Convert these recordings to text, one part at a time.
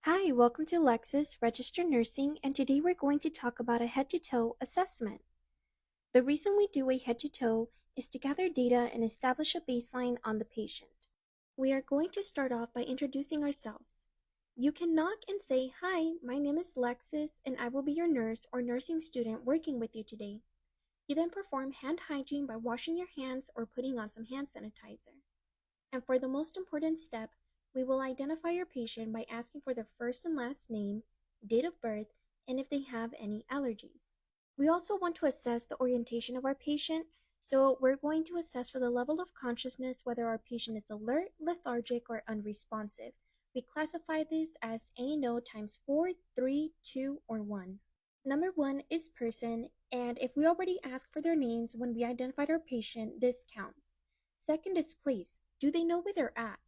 Hi, welcome to Alexis.registered nursing, and today we're going to talk about a head-to-toe assessment. The reason we do a head-to-toe is to gather data and establish a baseline on the patient. We are going to start off by introducing ourselves. You can knock and say, "Hi, my name is Alexis, and I will be your nurse or nursing student working with you today." You then perform hand hygiene by washing your hands or putting on some hand sanitizer. And for the most important step, we will identify your patient by asking for their first and last name, date of birth, and if they have any allergies. We also want to assess the orientation of our patient, so we're going to assess for the level of consciousness whether our patient is alert, lethargic, or unresponsive. We classify this as A&O times 4, 3, 2, or 1. Number 1 is person, and if we already asked for their names when we identified our patient, this counts. Second is place. Do they know where they're at?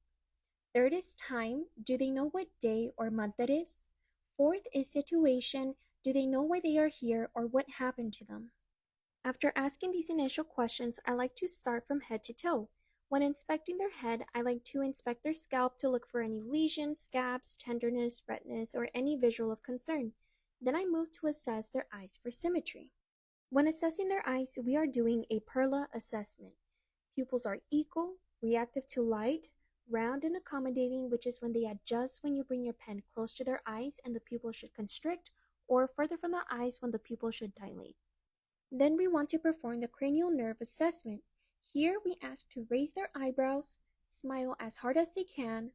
Third is time. Do they know what day or month it is? Fourth is situation. Do they know why they are here or what happened to them? After asking these initial questions, I like to start from head to toe. When inspecting their head, I like to inspect their scalp to look for any lesions, scabs, tenderness, redness, or any visual of concern. Then I move to assess their eyes for symmetry. When assessing their eyes, we are doing a PERLA assessment. Pupils are equal, reactive to light, round and accommodating, which is when they adjust when you bring your pen close to their eyes and the pupil should constrict, or further from the eyes when the pupil should dilate. Then we want to perform the cranial nerve assessment. Here we ask to raise their eyebrows, smile as hard as they can,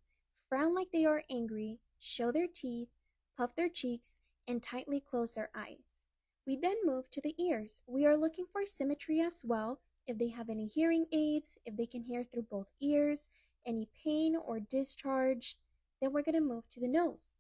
frown like they are angry, show their teeth, puff their cheeks, and tightly close their eyes. We then move to the ears. We are looking for symmetry as well, if they have any hearing aids, if they can hear through both ears, any pain or discharge. Then we're going to move to the nose.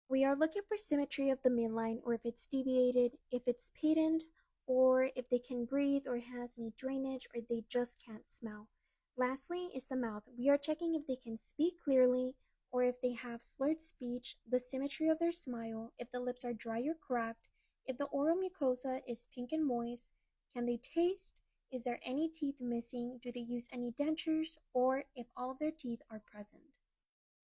We are looking for symmetry of the midline, or if it's deviated, if it's patent, or if they can breathe or has any drainage or they just can't smell. Lastly is the mouth. We are checking if they can speak clearly or if they have slurred speech, the symmetry of their smile, if the lips are dry or cracked, if the oral mucosa is pink and moist, can they taste, is there any teeth missing, do they use any dentures, or if all of their teeth are present.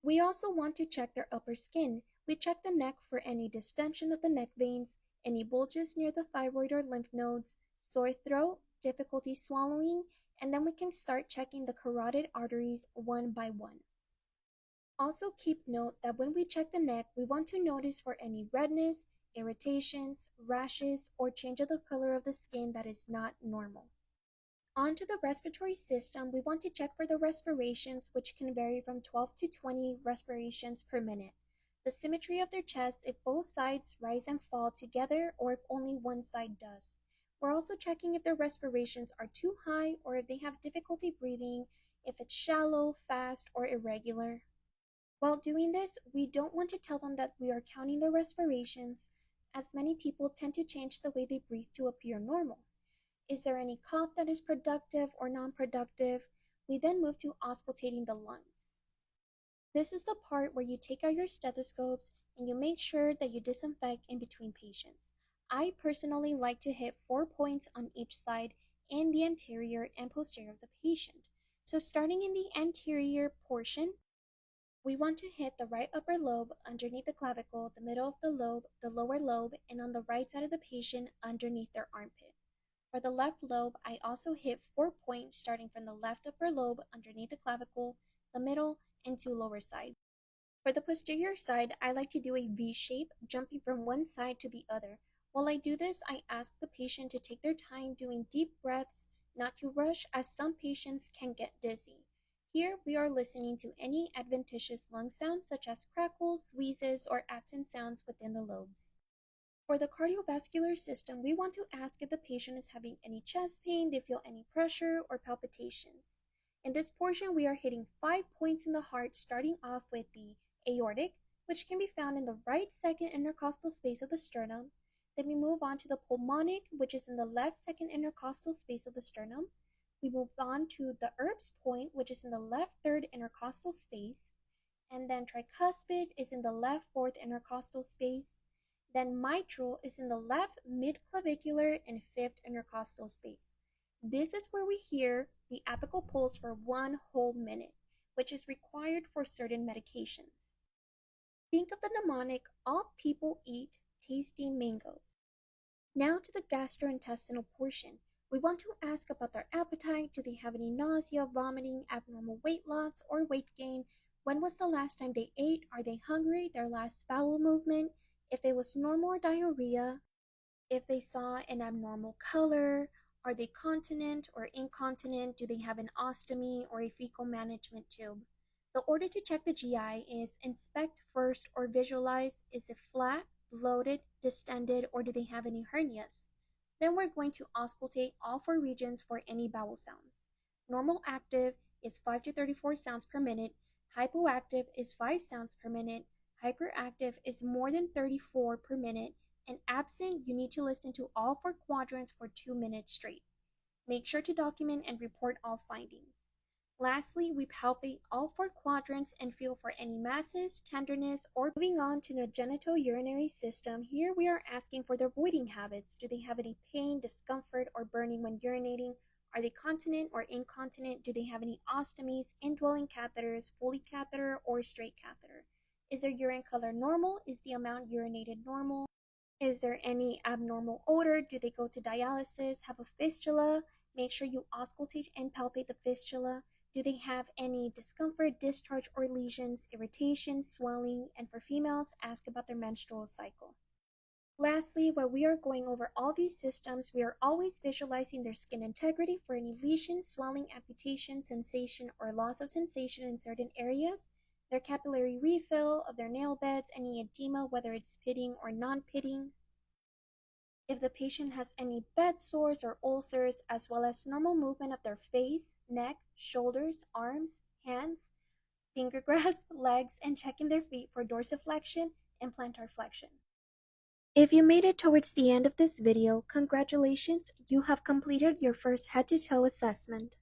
We also want to check their upper skin. We check the neck for any distension of the neck veins, any bulges near the thyroid or lymph nodes, sore throat, difficulty swallowing, and then we can start checking the carotid arteries one by one. Also keep note that when we check the neck, we want to notice for any redness, irritations, rashes, or change of the color of the skin that is not normal. On to the respiratory system, we want to check for the respirations, which can vary from 12 to 20 respirations per minute. The symmetry of their chest, if both sides rise and fall together or if only one side does. We're also checking if their respirations are too high or if they have difficulty breathing, if it's shallow, fast, or irregular. While doing this, we don't want to tell them that we are counting their respirations, as many people tend to change the way they breathe to appear normal. Is there any cough that is productive or non-productive? We then move to auscultating the lungs. This is the part where you take out your stethoscopes and you make sure that you disinfect in between patients. I personally like to hit 4 points on each side in the anterior and posterior of the patient. So starting in the anterior portion, we want to hit the right upper lobe underneath the clavicle, the middle of the lobe, the lower lobe, and on the right side of the patient underneath their armpit. For the left lobe, I also hit 4 points starting from the left upper lobe underneath the clavicle, the middle, and to lower side. For the posterior side, I like to do a V shape, jumping from one side to the other. While I do this, I ask the patient to take their time doing deep breaths, not to rush, as some patients can get dizzy. Here, we are listening to any adventitious lung sounds such as crackles, wheezes, or absent sounds within the lobes. For the cardiovascular system, we want to ask if the patient is having any chest pain, they feel any pressure or palpitations. In this portion, we are hitting 5 points in the heart, starting off with the aortic, which can be found in the right second intercostal space of the sternum. Then we move on to the pulmonic, which is in the left second intercostal space of the sternum. We move on to the Erb's point, which is in the left third intercostal space. And then tricuspid is in the left fourth intercostal space. Then mitral is in the left midclavicular and fifth intercostal space. This is where we hear the apical pulse for 1 whole minute, which is required for certain medications. Think of the mnemonic, all people eat tasty mangoes. Now to the gastrointestinal portion. We want to ask about their appetite. Do they have any nausea, vomiting, abnormal weight loss, or weight gain? When was the last time they ate? Are they hungry? Their last bowel movement? If it was normal or diarrhea? If they saw an abnormal color? Are they continent or incontinent? Do they have an ostomy or a fecal management tube? The order to check the GI is inspect first or visualize. Is it flat, bloated, distended, or do they have any hernias? Then we're going to auscultate all four regions for any bowel sounds. Normal active is 5 to 34 sounds per minute. Hypoactive is 5 sounds per minute. Hyperactive is more than 34 per minute. And absent, you need to listen to all four quadrants for 2 minutes straight. Make sure to document and report all findings. Lastly, we palpate all four quadrants and feel for any masses, tenderness, or moving on to the genitourinary system. Here we are asking for their voiding habits. Do they have any pain, discomfort, or burning when urinating? Are they continent or incontinent? Do they have any ostomies, indwelling catheters, Foley catheter, or straight catheter? Is their urine color normal? Is the amount urinated normal? Is there any abnormal odor? Do they go to dialysis? Have a fistula? Make sure you auscultate and palpate the fistula. Do they have any discomfort, discharge, or lesions, irritation, swelling? And for females, ask about their menstrual cycle. Lastly, while we are going over all these systems, we are always visualizing their skin integrity for any lesion, swelling, amputation, sensation, or loss of sensation in certain areas, their capillary refill of their nail beds, any edema, whether it's pitting or non-pitting, if the patient has any bed sores or ulcers, as well as normal movement of their face, neck, shoulders, arms, hands, finger grasp, legs, and checking their feet for dorsiflexion and plantar flexion. If you made it towards the end of this video, congratulations, you have completed your first head-to-toe assessment.